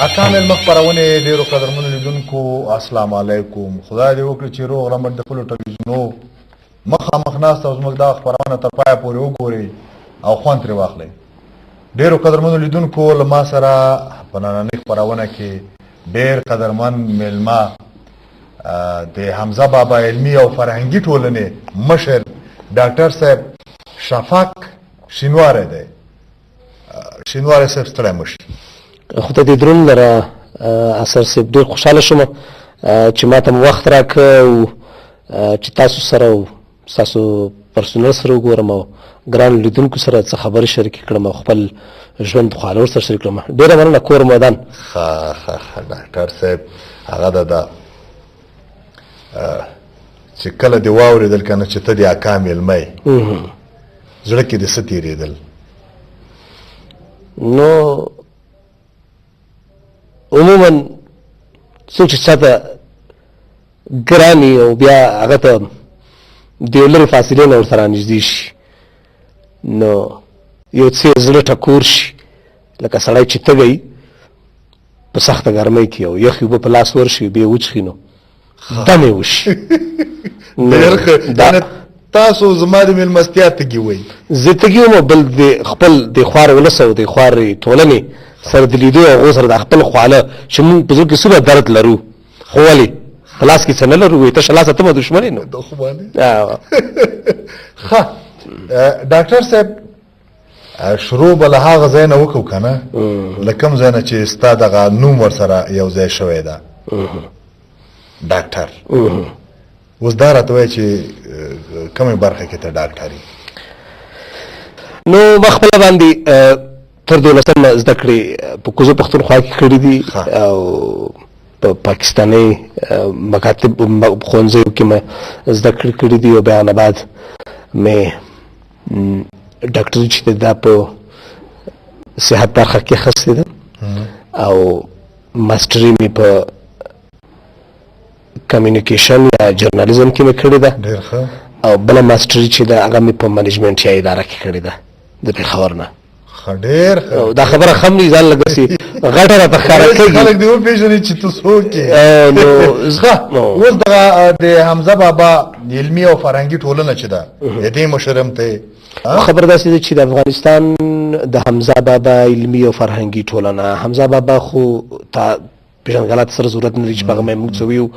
اکا مېلمه خپرونې ډېرو قدرمنو لیدونکو السلام علیکم. خدای دې وکړي چې روغ رمټ د خپلو ټلویزیونو مخامخ ناست او زموږ دغه خپرونه تر پایه پورې وګورئ او خوند ترې واخلئ. ډېرو قدرمنو لیدونکو له ما سره په نننۍ خپرونه کې ډېر قدرمن مېلمه د حمزه بابا علمي او فرهنګي ټولنې مشر ډاکټر صاحب شفاق شینواری دی. شینواری صاحب ستړی مشي. خو ته دې درون لره اثر صاحب ډېر خوشحاله شوم چې ما ته مو وخت راکړ او چې تاسو سره او ستاسو پرسونل سره وګورم او ګرانو لیدونکو سره څه خبرې شریکې کړم او خپل ژوند خواله ورسره شریک کړم. ډېره مننه. کور مودان. ډاکټر صاحب هغه ده چې کله دې واورېدل که نه چې ته د اکا مېلمه یې زړه کې دې څه تېرېدل؟ نو عموما څوک چې چاته ګران او بیا هغه ته د یو لرې فاصلې نه ورسره نږدې شي نو یو څه زړه ټکور شي لکه سړی چې تږی په سخته ګرمۍ کې او یخې اوبه په لاس ورشي بیا وچښي نو دمې وشي. تاسو زما د مېلمستیا تږي وئ. زه تږي وم بل د خپل د خوار ولس او د خوار ټولنې سره د لیدو او هغو سره د خپل خواله چې مونږ په زړه کې څومره درد لرو خو ولې په لاس کې څه نه لرو. وایي تشه لاسه ته مه دښمن یې نو. ښه ډاکټر صاحب شروع به له هغه ځای نه وکړو که نه له کوم ځای نه چې ستا دغه نوم ورسره یو ځای شوی ده ډاکټر. اوس دا راته وایه چې کومې برخه کې ته ډاکټر یې؟ نو ما خپله باندې تر 12 زده کړې په کوزو پښتونخوا کې کړي دي او په پاکستاني مکاتب ښوونځیو کې مې زده کړې کړي دي او بیا نه بعد مې ډاکټري چې دا په صحت برخه کې اخیستې ده او ماسټري مې په کمیونیکیشن یا جرنالیزم کې مې کړې ده. ډېر ښه. او بله ماسټري چې ده هغه مې په منیجمنټ یا اداره کې کړې ده د پېښور نه. ډېر ښه. دا خبره ښه هم نه ځان لږ داسې غټه راته ښکاره کېږي. خلک دې وپېژني چې ته څوک یې. اوس دغه د حمزه بابا علمي او فرهنګي ټولنه چې ده د دې مشر هم ته خبر داسې ده چې د افغانستان د حمزه بابا علمي او فرهنګي ټولنه حمزه بابا خو تا پېژندګلات سره ضرورت نه لري چې په هغه مې موږ څه ویو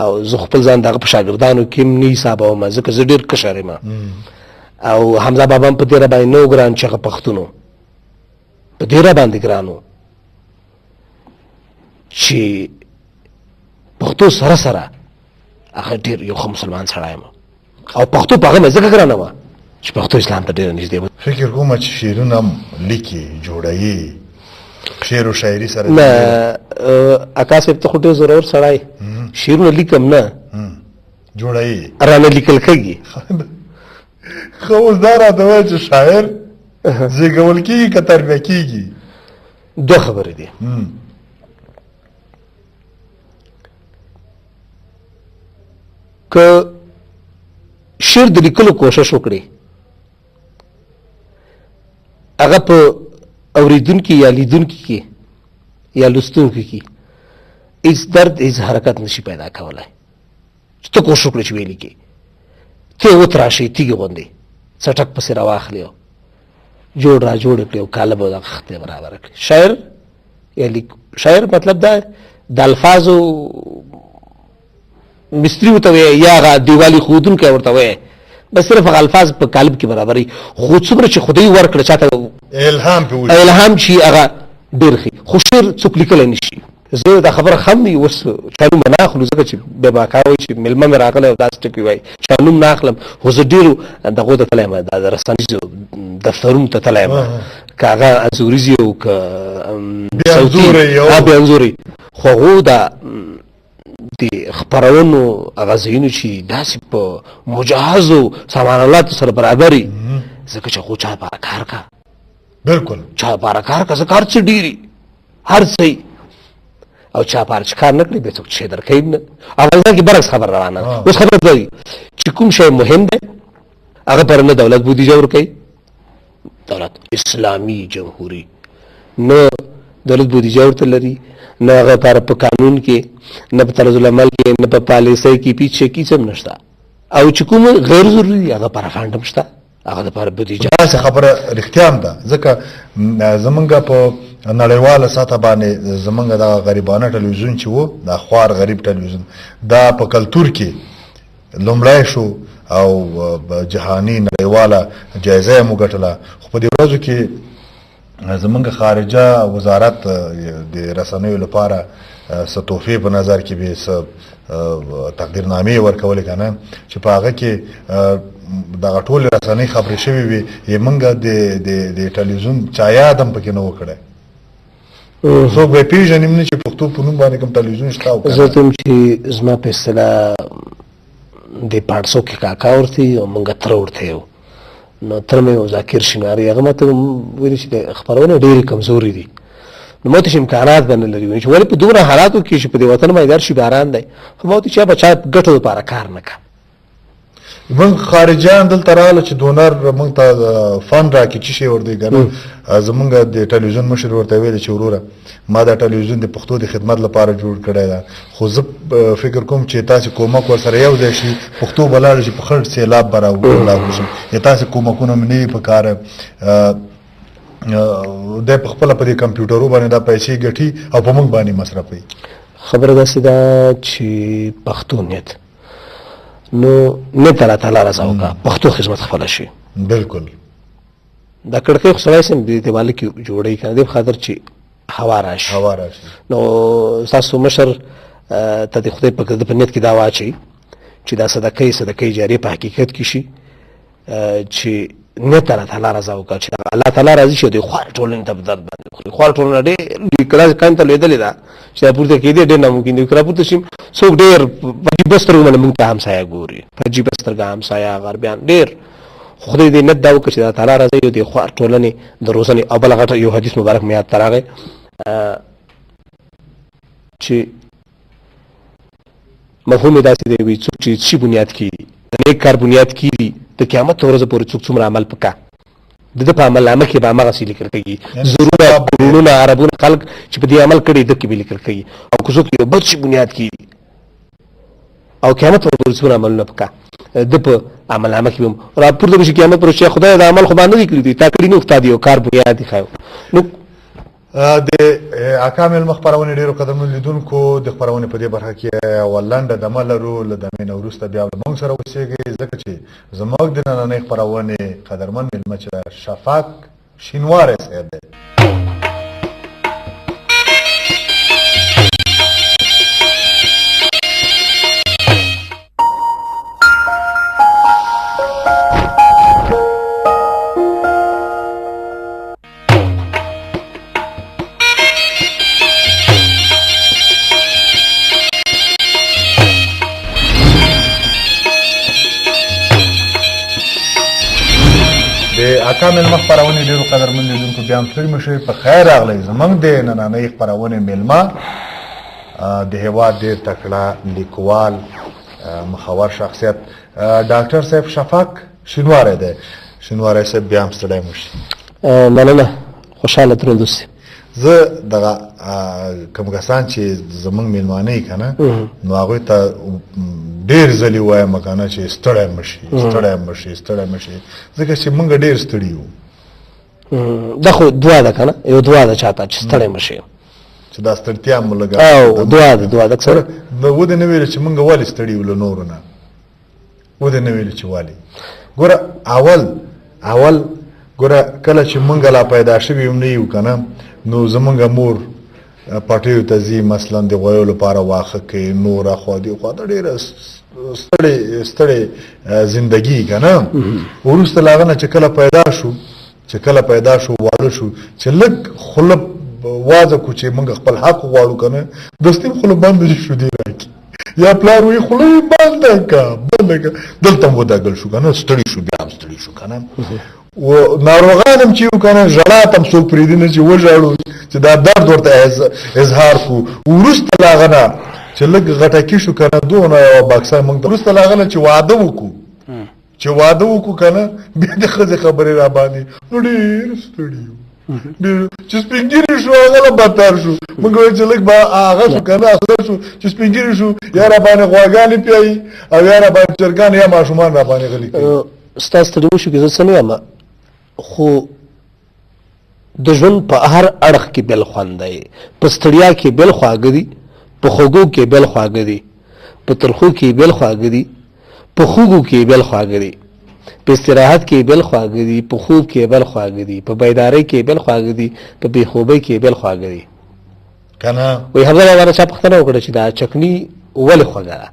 او زه خپل ځان دغه په شاګردانو کې هم نه حسابوم ځکه زه ډېر کشر یم او حمزه بابا هم په دې راباندې نه و ګران چې هغه پښتون و په دې راباندې ګران و چې پښتو سره سره هغه ډېر یو ښه مسلمان سړی یم او پښتو په هغه مې ځکه ګرانه وه چې پښتو اسلام ته ډېره نږدې وه. فکر کومه چې شعرونه هم لیکي جوړوي شعر و شاعري سره؟ نه اکا صاحب ته خو ډېر زورور سړی شعرونه لیکم نه جوړوي رانه لیکل کېږي. خو اوس دا راته وایه چې شاعر زېږول کېږي که تربیه کېږي؟ دوه خبرې دي. که شعر د لیکلو کوشش وکړي هغه په اوریدونکي یا لیدونکي کې یا لوستونکي کې هیڅ درد هیڅ حرکت نشي پیدا کولی چې ته کوشش وکړې چې ویې لیکې ته وتراشې تیږې غوندې څټک پسې راواخلې او جوړ را جوړ کړې او کاله به دغه خطې برابره کړې. شاعر یا شاعر مطلب دا د الفاظو مستري ورته وایي یا هغه دیوالي ښودونکی ورته وایي بس صرف هغه الفاظ په قالب کې برابري خو څومره چې خدای ورکړه چاته الهام شي هغه ډېر ښي خو شعر څوک لیکلی نه شي. زه دا خبره ښه هم نه اوس چا نوم به نه اخلو ځکه چې بیا به اکا وایي چې مېلمه مې راغلی او داسې ټکي وایي چا نوم نه اخلم خو زه ډېرو دغو ته تللی یم د رسنیزو دفترونو ته تللی یم که هغه انځوریز او که بیا انځوري خو هغو د خپرونو هغه ځایونو چې داسې په مجهزو سامان آلاتو سره برابري ځکه چې هغو چا لپاره کار کا بلکل چا لپاره کار کا ځکه هر څه ډېري هر څه او چا لپاره چې کار نه کړي بیا څوک شی درکوي نه. افغانستان کې برعکس خبر روانه ده. اوس خبره دا وي چې کوم شی مهم دی هغه پر نه دولت بودیجه ورکوي دولت اسلامي جمهوري نه دولت بودیجه ورته لري نه هغه لپاره په قانون کې نه په طرز العمل کې نه په پالیسۍ کې پیچھے کې څه نشته او چې کوم غیر ضروري هغه لپاره فنډ هم شته هغه لپاره بودیجه دا خبره رښتیا هم ده ځکه زمونږ په نړیواله سطح باندې زمونږ د غریبانه ټلویزیون چې و د خوار غریب ټلویزیون دا په کلتور کې لومړی شو او جهاني نړیواله جایزه مو ګټله خو په دې ورځو کې زمونږ خارجه وزارت د رسنیو لپاره څه تحفې په نظر کې به څه تقدیرنامې ورکولې که نه چې په هغه کې دغه ټولې رسنۍ خبرې شوې وي موږ د ټلویزیون چا یاد هم پکې نه و کړی څوک به یې پېژنیم نه چې پښتو په نوم باندې کوم ټلویزیون شته او زه ته چې زما په اصطلاح د پاړسو کې کاکا ورته او موږ تره ورته یو نو تر مې ذاکر شینواري هغه ماته ویل چې د خبرونه ډېرې کمزوري دي نو ماته چې امکانات به نه لري چې ولې په دومره حالاتو کې چې په دې وطن باندې درشي باران دی خو ماته چې بچا ګټو لپاره کار نه کوي موږ خارجيان دلته راغله چې ډونر موږ ته فند راکړي چې شی ورته ګنه زمونږ د ټلویزیون مشر ورته ویل چې وروره ما دا ټلویزیون د پښتو د خدمت لپاره جوړ کړی دا خو زه فکر کوم چې تاسو کومک ورسره یو ځای شي پښتو بلاړ چې په خړ سیلاب براوړل شي یا تاسو کومکونه منې په کار د خپل په دې کمپیوټرو باندې دا پیسې ګټي او په موږ باندې مصرفوي خبره ده چې پښتونیت نو نه تعالی رضا وکړه پښتو خدمت خپل شي بالکل دا کړکۍ خو سړی سم دې دیواله کې جوړی کنه د خاطر چې هوا راشي نو تاسو مشر ته د خدای په د پنیت کې دا واچي چې دا صدقې جاریه په حقیقت کې شي چې نه تعالی رضا وکړه چې الله تعالی راضي شي د خوار ټولنې ته بدل باندې خوار ټولنه دې کلاس کاین ته لیدل دا چې پورته کې دې ډېر ناممکن دي کړه پورته شي څوک ډېر په بستر باندې موږ ته همسایا ګوري په بستر ګه همسایا غربيان ډېر خدای دې نه دا وکړي چې تعالی راضي دې خوار ټولنې د روزنې او بل غټ یو حدیث مبارک مې یاد تراغه چې مفهوم داسې دی وي چې شي بنیاد کی د نیک کار بنیاد کی د قیامت ورځ پورې څومره عمل پکا د په عمل نامه کې به هغه لیکل کېږي ضرورت قانونونه عربون خلق چې په دې عمل کړي د کې به لیکل کېږي او کوڅو کې بل شي بنیاد کی او قیامت ورځ پورې عمل نه پکا د په عمل نامه کې را پورته بشي قیامت پر شي خدای د عمل خو باندې کړی دي تا کړی نو افتادي او کار بنیاد خایو نو د اکامل مخبرونه ډیرو قدرمن لیدونکو د خبرونه په دې برخه کې ولنده د ملرو ل د مين ورسته بیا موږ سره وسیږي ځکه چې زموږ د نننې خبرونه قدرمن ملمچ شفاق شینواره صاحب دی اکامل مخبرونه ډیرو قدرمن لیدونکو بیا هم ستړي مشئ په خیر راغلی زموږ د نننۍ خپرونې میلمه د هېواد ډېر تکړه لیکوال مخور شخصیت ډاکټر صاحب شفاق شینواری دی شینواری صاحب بیا هم ستړی مشئ مننه خوشحاله درود اوسئ زه دغه کوم کسان چې زموږ میلمانه یې که نه نو هغوی ته ډېر ځلې وایم که نه چې ستړی مشي ځکه چې موږ ډېر ستړي یو دا خو دعا ده که نه یو دعا ده چاته چې ستړی مشي چې دا ستړتیا مو لږه او دعا ده اکثر ودې نه ویل چې موږ ولې ستړي یو له نورو نه ودې نه ویل چې ولې ګوره اول ګوره کله چې موږ لا پیدا شوي نه یو که نه نو زمونږ مور پټیو ته ځي مثلا د غویو لپاره واښه کوي نوره خوا دې خوا ته ډېره ستړې زندګي که نه وروسته له هغه نه چې کله پیدا شو واړه شو چې لږ خوله وازه کړو چې موږ خپل حق غواړو که نه دستي خوله بنده شو دې راکړي یا پلار وایي خوله یې بنده که دلته هم وداګل شو که نه ستړي شو بیا هم ستړي شو که نه و ناروغان هم چې یو که نه ژړا ته هم څوک پرېږدي نه چې وژاړو چې دا درد ورته اظهار کړو وروسته له هغه نه چې لږ غټکي شو که نه دونه یوه باکسه موږ ته وروسته له هغه نه چې واده وکړو که نه بیا د ښځې خبرې را باندې نو ډېر ستړي یو چې سپینګیری شو هغه بدتر شو موږ وایو چې لږ به هغه شو که نه اخته شو چې سپینګیری شو یا را باندې غواګانې پیایي او یا را باندې چرګان یا ماشومان را باندې غلي کوي ستا ستړي وشو کې زه څه نه یم خو د ژوند په هر اړخ کې بېل خوند دی په ستړیا کې بېل خواږه دي په خوږو کې بېل خواږه دي په ترخو کې بېل خواږه دي په خوږو کې بېل خواږه دي په استراحت کې بېل خواږه دي په خوب کې بېل خواږه دي په بیدارۍ کې بېل خواږه دي په بېخوبۍ کې بېل خواږه دي که نه وایي حمزه بابا نه چا پوښتنه وکړه چې دا چکني ولې خوږه ده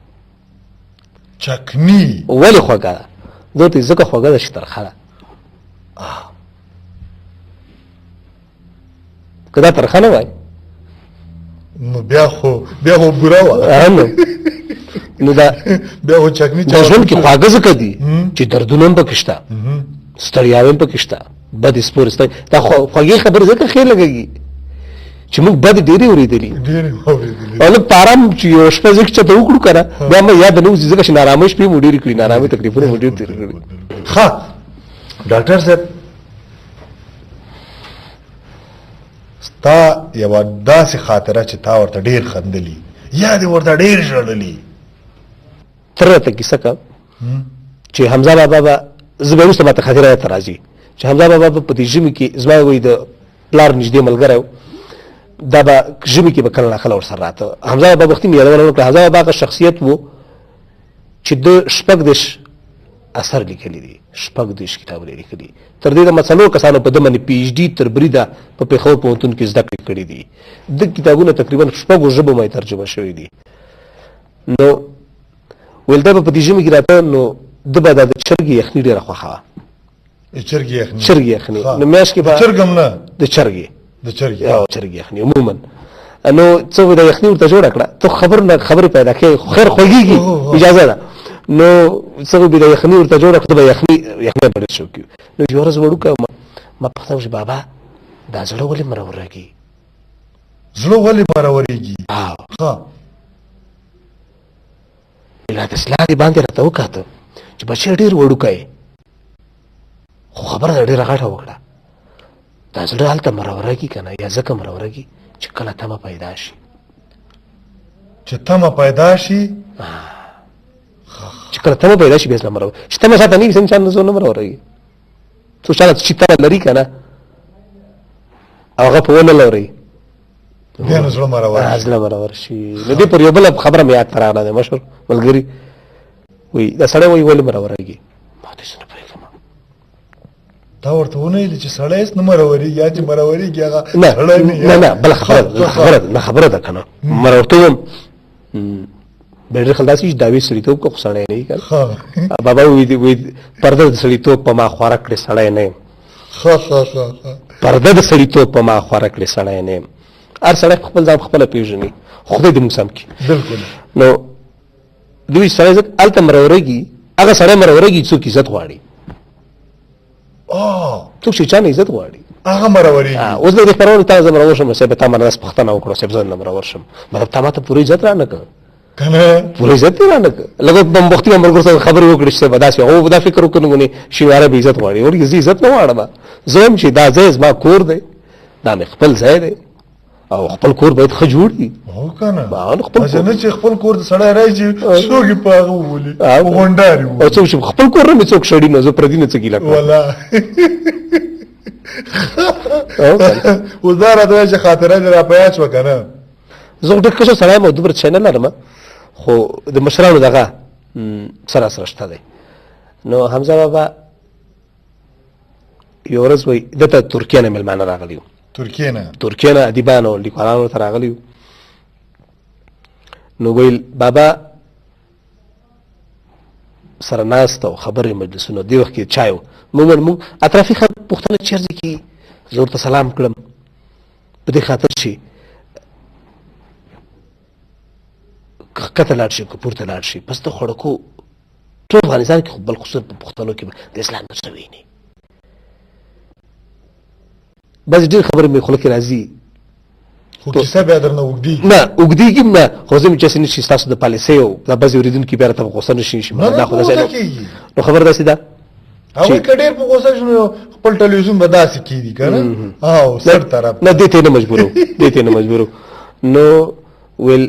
چکني ولې خوږه ده ده ورته ځکه خوږه ده چې ترخه ده که دا ترخه نه وای نو بیا خو بوره وه نو دا بیا خو چکني د ژوند کې خواږه ځکه دي چې دردونه هم پکې شته ستړیاوې هم پکې شته بد سپور دا خوږې خبرې ځکه ښې لګېږي چې موږ بد ډېرې اورېدلي او لږ په ارام چې یو شپه زه چاته وکړو که نه بیا مې یاد نه وځي ځکه چې نارامۍ شپې مو ډېرې کړي نارامۍ تکلیفونه مو ډېر تېر کړي ښه ډاکټر صاحب ستا یوه داسې خاطره چې تا ورته ډېر خندلي یا دې ورته ډېر ژړلي تر راته کیسه که چې حمزه بابا به زه به وروسته ماته خاطره راته راځي چې حمزه بابا به په دې ژمي کې زما وایي د پلار نږدې ملګری و دا به ژمي کې به کله ناکله ورسره راته حمزه بابا وختي مې یادونه وکړه حمزه بابا هغه شخصیت و چې د شپږ دېرش اثر لیکلي دي شپږ دېرش کتابونه یې لیکلي تر دې دمه څلور کسانو په ده باندې پي ایچ ډي تر بریده په پېښور پوهنتون کې زده کړې کړي دي د کتابونه تقریبا شپږو ژبو باندې ترجمه شوي دي نو ویل دا به په دې ژمي کې راته نو ده به دا د چرګې یخني ډېره خوښه وه چرګې یخني نو میاشت کې به چرګ هم نه د چرګې چرګې یخني عموما نو څه د یخني ورته جوړه کړه ته خبرې پیدا کوې خو خیر خوږېږي اجازه ده نو څه به د یخني ورته جوړه کړه به یخني به ډېر شوق وي نو یوه ورځ وړوکی ما پوښتنه وکړه بابا دا زړه ولې مرورېږي زړه ولې مرورېږي لا داسې لاندې باندې راته وکاته چې بچی ډېر وړوکی خو خبره ده ډېره غټه وکړه دا زړه هلته مرورېږي که نه یا ځکه مرورېږي چې کله تمه پیدا شي چې تمه پیدا شي چې کله تمه پیدا شي بیا زړه مرور چې تمه شاته نه وي انسان نه زړه نه مرورېږي څو چاته چې تمه لري که نه او هغه په ونه لوري بیا نو زړه مرور شي نو دې پر یو بله خبره مې یاد ته راغله دی مشهور ملګري وایي دا سړی وایي ولې مرورېږي ما ته څه نه پوهېږم تا ورته ونه ویلي چې سړی هېڅ نه مرورېږي یا چې مرورېږي هغه نه بله خبره ده که نه مرورتوب هم ډېر خلک داسې چې دعوې سړیتوب که خو سړی نه وي که نه بابا وایي پرده د سړیتوب په ما خواره کړې سړی نه یم پرده د سړیتوب په ما خواره کړې سړی نه یم هر سړی خپل ځان خپله پېژني خدای دې موږ سم کړي بلکل نو دوی سړی هلته مرورېږي هغه سړی مرورېږي څوک عزت غواړي څوک چې چا نه عزت غواړي هغه مرورېږي اوس د دې خپرونې تا زه مرور شم صاحب تا مانه داسې پوښتنه وکړه صاحب زه نه مرور شم مطلب تا ماته پوره عزت را نه کړ که نه پوره عزت یې را نه کړ لږ وختي به ملګرو سره خبرې وکړې چې صاحب داسې هغه دا فکر وکړو نو شینواره به عزت غواړي وړي زه عزت نه غواړم زه وایم چې دا ځای زما کور دی دا مې خپل ځای دی او خپل کور باید ښه جوړ وي هو که نه نه چې خپل کور د سړی راشي څوک یې په هغه وولي غونډاري او څوک چې خپل کور نه مې څوک شړي نو زه پردي نه څه ګیله کوم والله اوس دا راته وایه چې خاطره دې را په یاد شوه که نه زه خو ډېر کشه سړی یم او دومره څه نه لرم خو د مشرانو دغه سره شته دی نو حمزه بابا یو ورځ وایي دته ترکیه نه مېلمانه راغلي وو ترکیه نه ادیبانو لیکوالانو ته راغلي وو نو ویل بابا سره ناست او خبرې مجلسونه دې وخت کې چای و موږ اطرافي خلک پوښتنه چېرته کې زه ورته سلام کړم په دې خاطر چې کته لاړ شي که پورته لاړ شي پس د خوړکو ټول افغانستان کې خو بل خصوصا په پښتنو کې د اسلام نه څه ویني بس ډېر خبرې مې خوله کې راځي خو کیسه بیا درنه اوږدېږي نه اوږدېږي هم نه خو زه مې چاسې نه شي ستاسو د پالیسۍ او دا بعضې اورېدونکي بیا راته په غوسه نه شي نو خبره داسې ده هغه کډیر په غوسه شنو خپل ټلویزیون به داسې کیدی کنه او سر طرف نه دته نه مجبورو دته نه مجبورو نو ویل